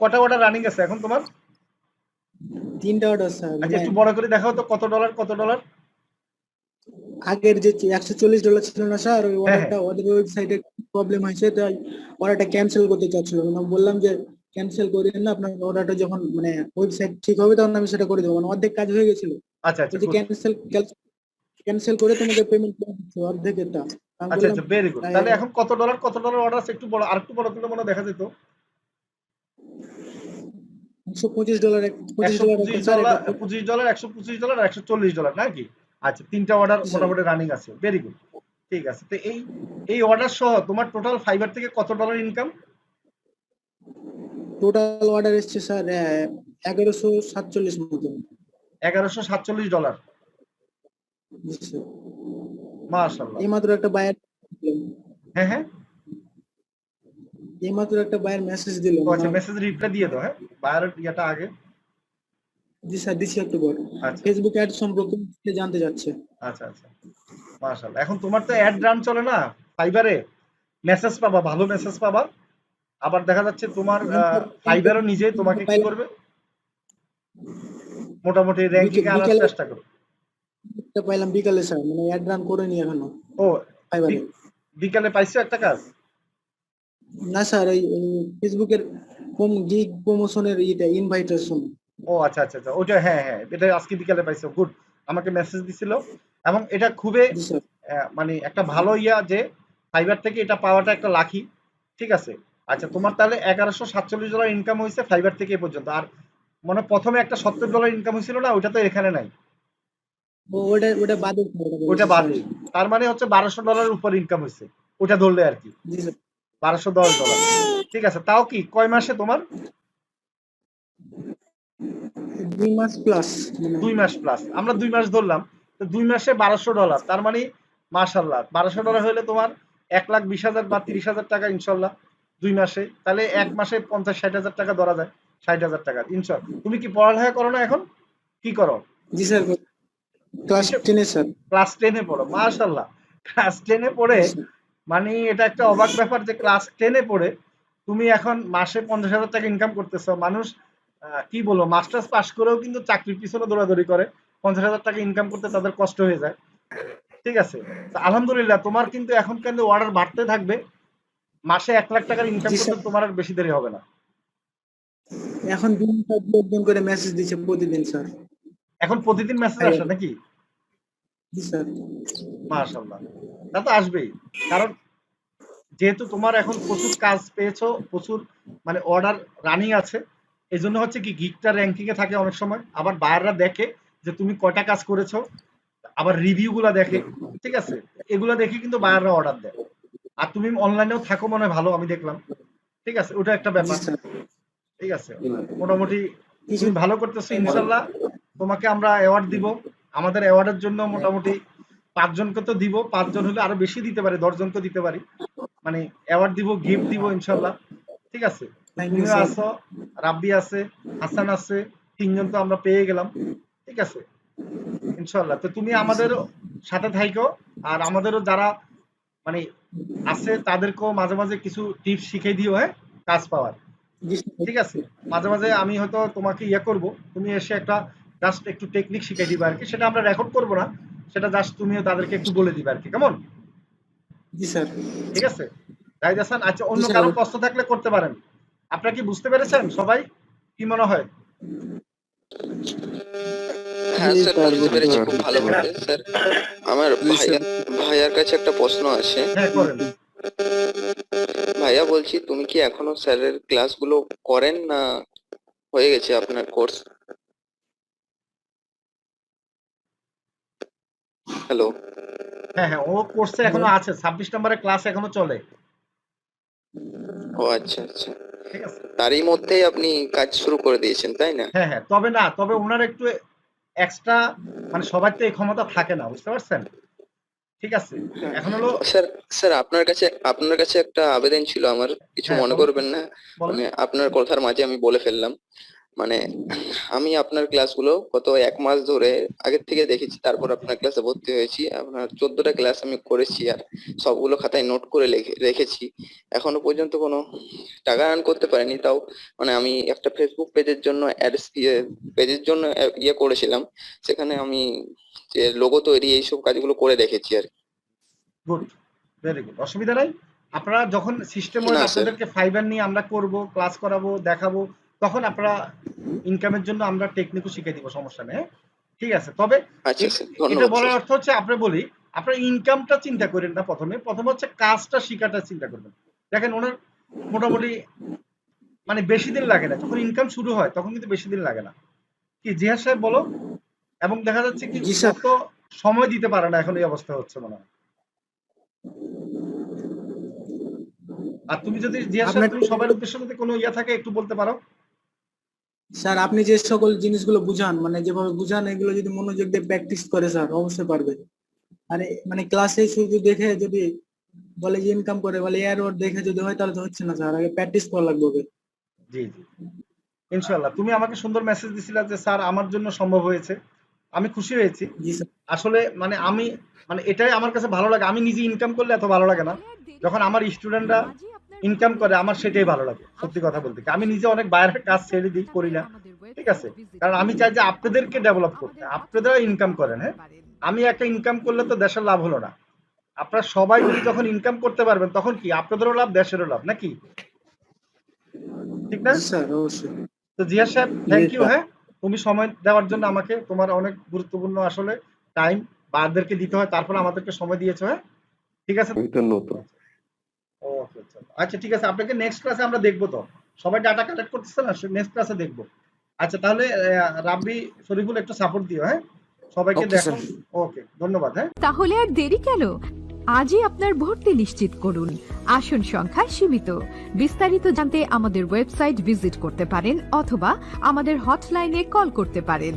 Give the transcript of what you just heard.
কটা order running আছে এখন তোমার? 3টা অর্ডার স্যার। আচ্ছা একটু বড় করে দেখাও তো, কত ডলার? আগের যে $140 ছিল না স্যার, ওই হ্যাঁ অর্ডারটা ওদের ওয়েবসাইটে প্রবলেম হয়েছে, তাই অর্ডারটা ক্যান্সেল করতে চাচ্ছিল। আমি বললাম যে ক্যান্সেল করেন না, আপনার অর্ডারটা যখন মানে ওয়েবসাইট ঠিক হবে তখন আমি সেটা করে দেবো। মানে অর্ধেক কাজ হয়ে গেছিল, আচ্ছা ওই যে good. ক্যান্সেল করে তোমাকে পেমেন্ট করে দিচ্ছি অর্ধেকটা। আমি আচ্ছা বললাম ভেরি গুড। তাহলে এখন কত ডলার অর্ডার আছে? একটু বড়, আর একটু বড় করে মনে হয় দেখা যেত। $125 $125, $125, আর $140 নাকি? আচ্ছা 3টা অর্ডার মোটামুটি রানিং আছে, ভেরি গুড। ঠিক আছে, তো এই অর্ডার সহ তোমার টোটাল ফাইবার থেকে কত ডলার ইনকাম? টোটাল অর্ডার এসছে স্যার 1147 মতো। $1147। মাশাআল্লাহ। এইমাত্র একটা বায়ার হ্যাঁ এইমাত্র একটা বায়ার মেসেজ দিল। আচ্ছা মেসেজ রিপ্লাই দিয়ে দাও। হ্যাঁ, বায়ারের ইয়াটা আগে। জি স্যার, দিচ্ছি একটু পর। আচ্ছা ফেসবুক অ্যাড সম্পর্কে জানতে যাচ্ছে। আচ্ছা মাশাআল্লাহ। এখন তোমার তো অ্যাড রান চলে না ফাইবারে, মেসেজ পাবা, ভালো মেসেজ পাবা। আবার দেখা যাচ্ছে তোমার ফাইবারও নিজেই তোমাকে কি করবে, মোটামুটি র্যাঙ্কিং এ আনার চেষ্টা করবে। এটা পাইলাম বিকালে স্যার, মানে অ্যাড রান করিনি এখনো। ও ফাইবারে বিকালে পাইছো একটা কাজ? না স্যার, এই ফেসবুকের গিগ প্রমোশনের ইনভাইটেশন। ও আচ্ছা ওটা, হ্যাঁ এটা আজকে বিকালে পাইছো, গুড। আমাকে মেসেজ দিছিল, এবং এটা খুবই জি স্যার। মানে একটা ভালো ইয়া যে ফাইবার থেকে এটা পাওয়াটা একটা লাকি। ঠিক আছে, আচ্ছা তোমার তাহলে $1147 ইনকাম হয়েছে ফাইবার থেকে এ পর্যন্ত। আর মানে প্রথমে একটা $70 ইনকাম হয়েছিল না, ওটা তো এখানে নাই। ওটা বাদে ওটা বাদে, তার মানে হচ্ছে $1200 উপর ইনকাম হয়েছে, ওটা ধরলে আর কি। জি স্যার। $1210। ঠিক আছে, তাও কি কয় মাসে তোমার? 2 মাস প্লাস। 2 মাস প্লাস, আমরা 2 মাস ধরলাম। তো 2 মাসে $1200, তার মানে মাশাআল্লাহ $1200 হলে তোমার 1,20,000 বা 30,000 টাকা ইনশাল্লাহ 2 মাসে। তাহলে এক মাসে 50-60,000 টাকা ধরা যায়, 60,000 টাকা ইনশাল্লাহ। তুমি কি পড়ালেখা করো না এখন, কি করো? জি স্যার, ক্লাস 10 স্যার। ক্লাস 10-এ পড়ো, মাশাআল্লাহ। ক্লাস 10-এ পড়ে, মানে এটা একটা অবাক ব্যাপার যে ক্লাস 10-এ পড়ে তুমি এখন মাসে 50,000 টাকা ইনকাম করতেছো। মানুষ কি বলবো, মাস্টার্স পাস করেও কিন্তু চাকরির পিছনে দৌড়াদৌড়ি করে, 50,000 টাকা ইনকাম করতে তাদের কষ্ট হয়ে যায়। ঠিক আছে, তো আলহামদুলিল্লাহ তোমার কিন্তু এখন কিন্তু অর্ডার বাড়তে থাকবে। মাসে 1,00,000 টাকার ইনকাম করতে তোমার আর বেশি দেরি হবে না। এখন দিন করে মেসেজ দিচ্ছে প্রতিদিন স্যার। এখন প্রতিদিন মেসেজ আসে নাকি? জি স্যার। মাশাআল্লাহ, তা তো আসবেই। কারণ যেহেতু তোমার এখন প্রচুর কাজ পেয়েছো, প্রচুর মানে অর্ডার রানিং আছে, এই জন্য হচ্ছে কি গিগটা র্যাঙ্কিং এ থাকে অনেক সময়। আবার বায়াররা দেখে যে তুমি কয়টা কাজ করেছো, আবার রিভিউ গুলা দেখে। ঠিক আছে, এগুলা দেখে কিন্তু বায়াররা অর্ডার দেয়। আর তুমি অনলাইনেও থাকো মনে হয় ভালো, আমি দেখলাম। ঠিক আছে, ওটা একটা জি ব্যাপার। স্যার। ঠিক আছে, মোটামুটি তুমি ভালো করতেছো ইনশাল্লাহ। তোমাকে আমরা অ্যাওয়ার্ড দিব। আমাদের অ্যাওয়ার্ডের জন্য মোটামুটি 5 জনকে তো দিব, 5 জন হলে আরো বেশি দিতে পারি, 10 জনকে দিতে পারি। মানে অ্যাওয়ার্ড দিব, গিফট দিব ইনশাল্লাহ। ঠিক আছে, থ্যাংক ইউ তুমিও স্যার। আছো, রাব্বি আছে, হাসান আছে, 3 জন তো আমরা পেয়ে গেলাম। ঠিক আছে ইনশাল্লাহ, তো তুমি আমাদের সাথে থাইকো। আর আমাদেরও যারা মানে আছে তাদেরকেও মাঝে মাঝে কিছু টিপস শিখিয়ে দিও, হ্যাঁ, কাজ পাওয়ার। জি স্যার। ঠিক আছে, মাঝে মাঝে আমি হয়তো তোমাকে ইয়ে করব, তুমি এসে একটা জাস্ট একটু টেকনিক শিখিয়ে দিবে আর কি। সেটা আমরা রেকর্ড করবো না, সেটা জাস্ট তুমিও তাদেরকে একটু বলে দিবে আর কি, কেমন? জি স্যার। ঠিক আছে জাহিদ হাসান। আচ্ছা, জি অন্য স্যার। কারো প্রশ্ন থাকলে করতে পারেন। আপনারা কি বুঝতে পেরেছেন সবাই, কি মনে হয়? হ্যাঁ স্যার, বুঝতে পেরেছি খুব ভালো করে স্যার। আমার ভাইয়ার কাছে একটা প্রশ্ন আছে। হ্যাঁ করেন। ভাইয়া বলছি, তুমি কি এখনো স্যারের ক্লাসগুলো করেন না হয়ে গেছে আপনার কোর্স? হ্যালো। হ্যাঁ ও কোর্সে এখনো আছে, 26 নম্বরের ক্লাস এখনো চলে। ও আচ্ছা। ঠিক আছে, তারই মধ্যেই আপনি কাজ শুরু করে দিয়েছেন, তাই না? হ্যাঁ তবে ওনার একটু এক্সট্রা, মানে সবার তো এই ক্ষমতা থাকে না, বুঝতে পারছেন? ঠিক আছে, এখন হলো স্যার আপনার কাছে একটা আবেদন ছিল আমার, কিছু হ্যাঁ মনে বলেন করবেন না। বলেন। মানে আপনার কথার মাঝে আমি বলে ফেললাম। মানে আমি আপনার ক্লাসগুলো গত 1 মাস ধরে আগের থেকে দেখেছি, তারপর আপনার ক্লাসে ভর্তি হয়েছি। আপনার 14টা ক্লাস আমি করেছি আর সবগুলো খাতায় নোট করে রেখেছি। এখনো পর্যন্ত কোনো টাকা আর্ন করতে পারিনি। তাও মানে আমি একটা ফেসবুক পেজের জন্য ইয়ে করেছিলাম, সেখানে আমি যে লোগো তৈরি এইসব কাজগুলো করে রেখেছি আর কি। গুড, ভেরি গুড, অসুবিধা নাই। আপনারা যখন সিস্টেম ওয়াইজ না স্যার। আপনাদেরকে ফাইবার নিয়ে আমরা করব, ক্লাস করাবো, দেখাবো, তখন আপনারা ইনকামের জন্য আমরা টেকনিকও শিখিয়ে দিব, সমস্যা নেই, হ্যাঁ? ঠিক আছে। তবে আচ্ছা স্যার, এটা ধন্যবাদ বলার স্যার। অর্থ হচ্ছে আপনার বলি, আপনার ইনকামটা চিন্তা করেন না প্রথমে হচ্ছে কাজটা শিখাটা চিন্তা করবেন। দেখেন ওনার মোটামুটি মানে বেশি দিন লাগে না, যখন ইনকাম শুরু হয় তখন কিন্তু বেশি দিন লাগে না। কি জিহাদ সাহেব বলো? এবং দেখা যাচ্ছে কি জি স্যার। যত সময় দিতে পারে না, এখন এই অবস্থা হচ্ছে মনে হয়। আর তুমি যদি জিহাদ সাহেব আপনার তুমি সবার উদ্দেশ্যে যদি কোনো ইয়া থাকে একটু বলতে পারো। স্যার আপনি যে সকল জিনিসগুলো বুঝান, মানে যেভাবে বুঝান, এগুলো যদি মনোযোগ দিয়ে প্র্যাকটিস করে স্যার অবশ্যই পারবে। আরে মানে ক্লাসে শুধু দেখে যদি বলে যে ইনকাম করে, বলে এর ওর দেখে যদি হয় তাহলে তো হচ্ছে না স্যার, আগে প্র্যাকটিস করা লাগবে ওকে। জি জি, ইনশাআল্লাহ। তুমি আমাকে সুন্দর মেসেজ দিছিলা যে স্যার আমার জন্য সম্ভব হয়েছে, আমি খুশি হয়েছি। জি স্যার। আসলে মানে আমি মানে এটাই আমার কাছে ভালো লাগে। আমি নিজে ইনকাম করলে এত ভালো লাগে না, যখন আমার স্টুডেন্টরা ইনকাম করে আমার সেটাই ভালো লাগে। সত্যি কথা বলতে কি, আমি নিজে অনেক বাইরের কাজ ছেড়ে দিই, করি না, ঠিক আছে? কারণ আমি চাই যে আপনাদেরকে ডেভেলপ করতে, আপনারা ইনকাম করেন। হ্যাঁ, আমি একটা ইনকাম করলে তো দেশের লাভ হলো না। আপনারা সবাই মিলে যখন ইনকাম করতে পারবেন তখন কি আপনাদেরও লাভ, দেশেরও লাভ, নাকি? ঠিক না? জি স্যার, অবশ্যই। তো জিয়া সাহেব, জি থ্যাংক ইউ। স্যার। হ্যাঁ, তুমি সময় দেওয়ার জন্য আমাকে, তোমার অনেক গুরুত্বপূর্ণ আসলে টাইম বারদেরকে দিতে হয়, তারপর আমাদেরকে সময় দিয়েছো। হ্যাঁ, ঠিক আছে। আমি তো নতুন। ওকে, আচ্ছা ঠিক আছে, আপনাকে নেক্সট ক্লাসে আমরা দেখবো। তো সবাই ডাটা কালেক্ট করতেছে না, নেক্সট ক্লাসে দেখবো। আচ্ছা তাহলে রাব্বি, শরীফুল একটু সাপোর্ট দিও। হ্যাঁ, সবাইকে ওকে দেখো। স্যার। ওকে, ধন্যবাদ। হ্যাঁ, তাহলে আর দেরি কেন? আজই আপনার ভর্তি নিশ্চিত করুন। আসন সংখ্যা সীমিত। বিস্তারিত জানতে আমাদের ওয়েবসাইট ভিজিট করতে পারেন অথবা আমাদের হটলাইনে কল করতে পারেন।